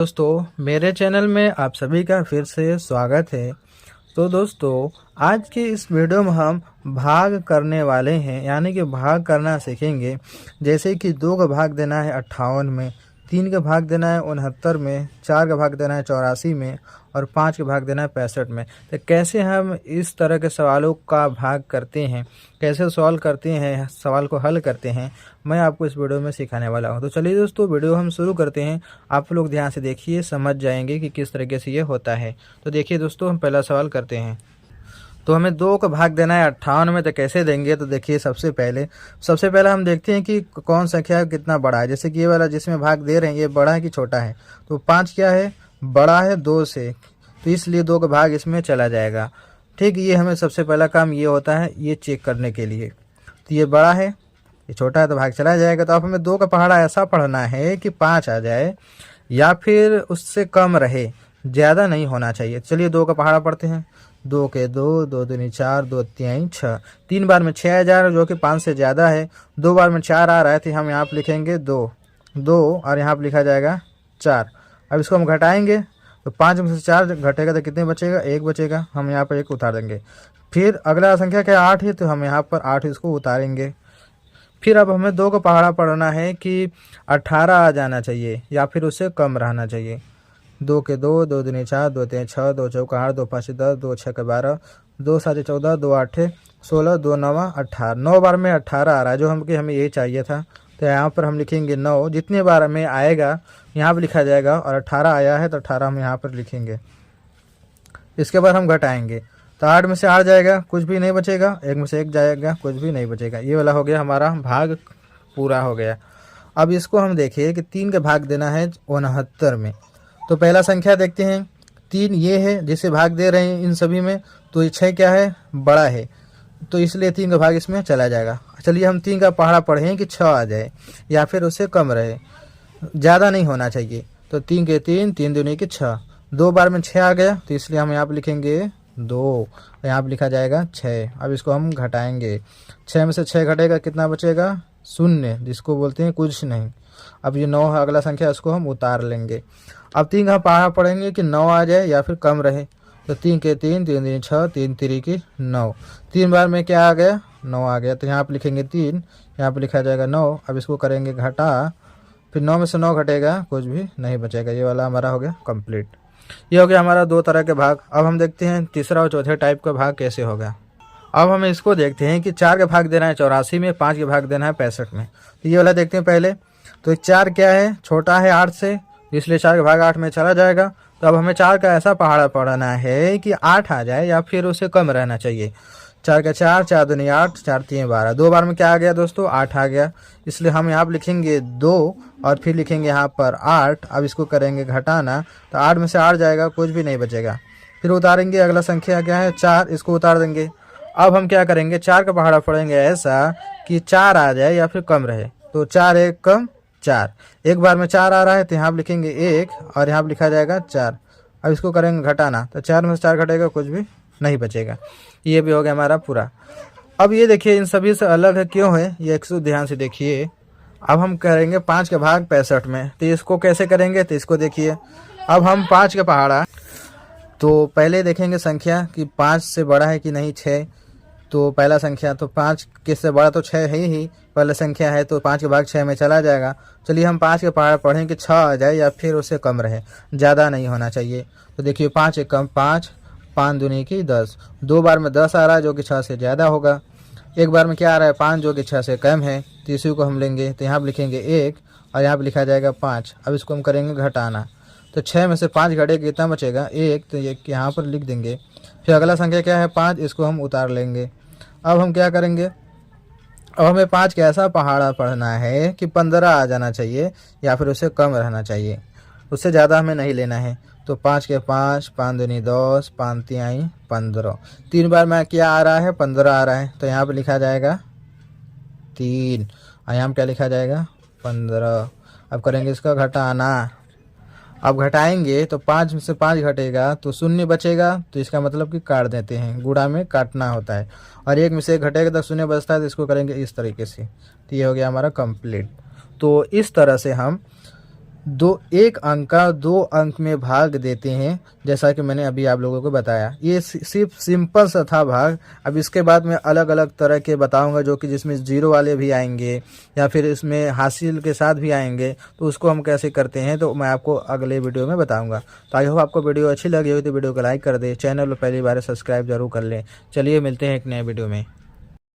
दोस्तों मेरे चैनल में आप सभी का फिर से स्वागत है। तो दोस्तों आज की इस वीडियो में हम भाग करने वाले हैं, यानी कि भाग करना सीखेंगे। जैसे कि 2 का भाग देना है 58 में, 3 का भाग देना है 69 में, 4 का भाग देना है 84 में और 5 का भाग देना है 65 में। तो कैसे हम इस तरह के सवालों का भाग करते हैं, कैसे सॉल्व करते हैं, सवाल को हल करते हैं, मैं आपको इस वीडियो में सिखाने वाला हूं। तो चलिए दोस्तों वीडियो हम शुरू करते हैं। आप लोग ध्यान से देखिए, समझ जाएंगे कि किस तरीके से ये होता है। तो देखिए दोस्तों, हम पहला सवाल करते हैं। तो हमें 2 का भाग देना है 58 में, तो कैसे देंगे? तो देखिए सबसे पहले हम देखते हैं कि कौन संख्या कितना बड़ा है। जैसे कि ये वाला जिसमें भाग दे रहे हैं, ये बड़ा है कि छोटा है? तो 5 क्या है? बड़ा है 2 से, तो इसलिए 2 का भाग इसमें चला जाएगा। ठीक, ये हमें सबसे पहला काम ये होता है, ये चेक करने के लिए। तो ये बड़ा है, ये छोटा है, तो भाग चला जाएगा। तो अब हमें 2 का पहाड़ा ऐसा पढ़ना है कि 5 आ जाए या फिर उससे कम रहे, ज़्यादा नहीं होना चाहिए। चलिए 2 का पहाड़ा पढ़ते हैं। 2 के 2, 2 दूनी 4, 2 तीन 6, 3 बार में 6 आ जा रहा है, जो कि 5 से ज़्यादा है। 2 बार में 4 आ रहा है, तो हम यहाँ पर लिखेंगे 2 और यहाँ पर लिखा जाएगा 4। अब इसको हम घटाएंगे, तो 5 में से 4 घटेगा तो कितने बचेगा? 1 बचेगा। हम यहाँ पर 1 उतार देंगे। फिर अगला संख्या क्या? 8 है, तो हम यहाँ पर 8 इसको उतारेंगे। फिर अब हमें 2 का पहाड़ा पढ़ना है कि 18 आ जाना चाहिए या फिर उससे कम रहना चाहिए। 2 के 2, 2 दूनी 4, 2 तीन 6, 2 चौका 8, 2 पाँच 10, 2 छः 12, 2 सात 14, 2 आठ 16, 2 नवा 18। 9 बार में 18 आ रहा है, जो हमें यही चाहिए था। तो यहाँ पर हम लिखेंगे 9। जितने बार में आएगा यहाँ पर लिखा जाएगा, और 18 आया है तो 18 हम यहाँ पर लिखेंगे। इसके बाद हम घटाएंगे, तो 8 में से 8 जाएगा, कुछ भी नहीं बचेगा। 1 में से 1 जाएगा, कुछ भी नहीं बचेगा। ये वाला हो गया, हमारा भाग पूरा हो गया। अब इसको हम देखिए कि 3 का भाग देना है 69 में। तो पहला संख्या देखते हैं, 3 ये है जिसे भाग दे रहे हैं इन सभी में। तो ये 6 क्या है? बड़ा है, तो इसलिए 3 का भाग इसमें चला जाएगा। चलिए हम 3 का पहाड़ा पढ़ें कि 6 आ जाए या फिर उससे कम रहे, ज़्यादा नहीं होना चाहिए। तो 3 के 3, 3 दूनी के 6, 2 बार में 6 आ गया, तो इसलिए हम यहाँ पर लिखेंगे 2, यहाँ पर लिखा जाएगा 6। अब इसको हम घटाएंगे, 6 में से 6 घटेगा, कितना बचेगा? 0, जिसको बोलते हैं कुछ नहीं। अब ये 9 है अगला संख्या, इसको हम उतार लेंगे। अब 3 का पहाड़ा पढ़ेंगे कि 9 आ जाए या फिर कम रहे। तो 3 के 3, 3 दूनी 6, 3 3 की 9, 3 बार में क्या आ गया? 9 आ गया, तो यहाँ पर लिखेंगे 3, यहाँ पर लिखा जाएगा 9। अब इसको करेंगे घटा, फिर 9 में से 9 घटेगा, कुछ भी नहीं बचेगा। ये वाला हमारा हो गया कंप्लीट। ये हो गया हमारा 2 तरह के भाग। अब हम देखते हैं तीसरा और चौथे टाइप का भाग कैसे होगा। अब हम इसको देखते हैं कि 4 का भाग देना है 84 में, 5 का भाग देना है 65 में। तो ये वाला देखते हैं पहले। तो 4 क्या है? छोटा है 8 से, इसलिए 4 का भाग 8 में चला जाएगा। तो अब हमें 4 का ऐसा पहाड़ा पढ़ना है कि 8 आ जाए या फिर उससे कम रहना चाहिए। 4 का 4, 4 दूनी 8, 4 तीन 12, 2 बार में क्या आ गया दोस्तों? 8 आ गया, इसलिए हम यहाँ पर लिखेंगे 2 और फिर लिखेंगे यहाँ पर 8। अब इसको करेंगे घटाना, तो 8 में से 8 जाएगा, कुछ भी नहीं बचेगा। फिर उतारेंगे, अगला संख्या क्या है? 4, इसको उतार देंगे। अब हम क्या करेंगे? 4 का पहाड़ा पढ़ेंगे ऐसा कि 4 आ जाए या फिर कम रहे। तो 4 1 कम 4, 1 बार में 4 आ रहा है, तो यहाँ पर लिखेंगे 1 और यहाँ पर लिखा जाएगा 4। अब इसको करेंगे घटाना, तो 4 में से 4 घटेगा, कुछ भी नहीं बचेगा। ये भी हो गया हमारा पूरा। अब ये देखिए इन सभी से अलग है, क्यों है ये? एक ध्यान से देखिए। अब हम करेंगे 5 का भाग 65 में। तो इसको कैसे करेंगे? तो इसको देखिए। अब हम 5 का पहाड़ा, तो पहले देखेंगे संख्या कि 5 से बड़ा है कि नहीं 6। तो पहला संख्या, तो 5 के से बड़ा तो 6 है ही, पहला संख्या है, तो 5 का भाग 6 में चला जाएगा। चलिए हम 5 का पहाड़ा पढ़ें कि 6 आ जाए या फिर उससे कम रहे, ज़्यादा नहीं होना चाहिए। तो देखिए 5 एक कम 5, 5 दूनी की 10, 2 बार में 10 आ रहा है, जो कि 6 से ज़्यादा होगा। 1 बार में क्या आ रहा है? 5, जो कि 6 से कम है। तो इसी को हम लेंगे, तो यहाँ पर लिखेंगे 1 और यहाँ पर लिखा जाएगा 5। अब इसको हम करेंगे घटाना, तो 6 में से 5 घटेगा, कितना बचेगा? 1, तो ये यहाँ पर लिख देंगे। फिर अगला संख्या क्या है? 5, इसको हम उतार लेंगे। अब हम क्या करेंगे? अब हमें 5 का ऐसा पहाड़ा पढ़ना है कि 15 आ जाना चाहिए या फिर उससे कम रहना चाहिए, उससे ज़्यादा हमें नहीं लेना है। तो 5 के 5, 5 दूनी 10, 5 तिहाई 15, 3 बार में क्या आ रहा है? 15 आ रहा है, तो यहाँ पर लिखा जाएगा 3 और यहाँ पर क्या लिखा जाएगा? 15। अब करेंगे इसका घटाना। अब घटाएंगे तो 5 में से 5 घटेगा तो 0 बचेगा, तो इसका मतलब कि काट देते हैं, गुणा में काटना होता है। और 1 में से 1 घटेगा तो 0 बचता है, तो इसको करेंगे इस तरीके से। तो ये हो गया हमारा कंप्लीट। तो इस तरह से हम एक अंक का 2 अंक में भाग देते हैं, जैसा कि मैंने अभी आप लोगों को बताया। ये सिर्फ सिंपल सा था भाग। अब इसके बाद मैं अलग अलग तरह के बताऊंगा, जो कि जिसमें जीरो वाले भी आएंगे या फिर इसमें हासिल के साथ भी आएंगे, तो उसको हम कैसे करते हैं तो मैं आपको अगले वीडियो में बताऊंगा। तो आई होप आपको वीडियो अच्छी लगी हो तो वीडियो को लाइक कर दे, चैनल को पहली बार सब्सक्राइब जरूर कर लें। चलिए मिलते हैं एक नए वीडियो में।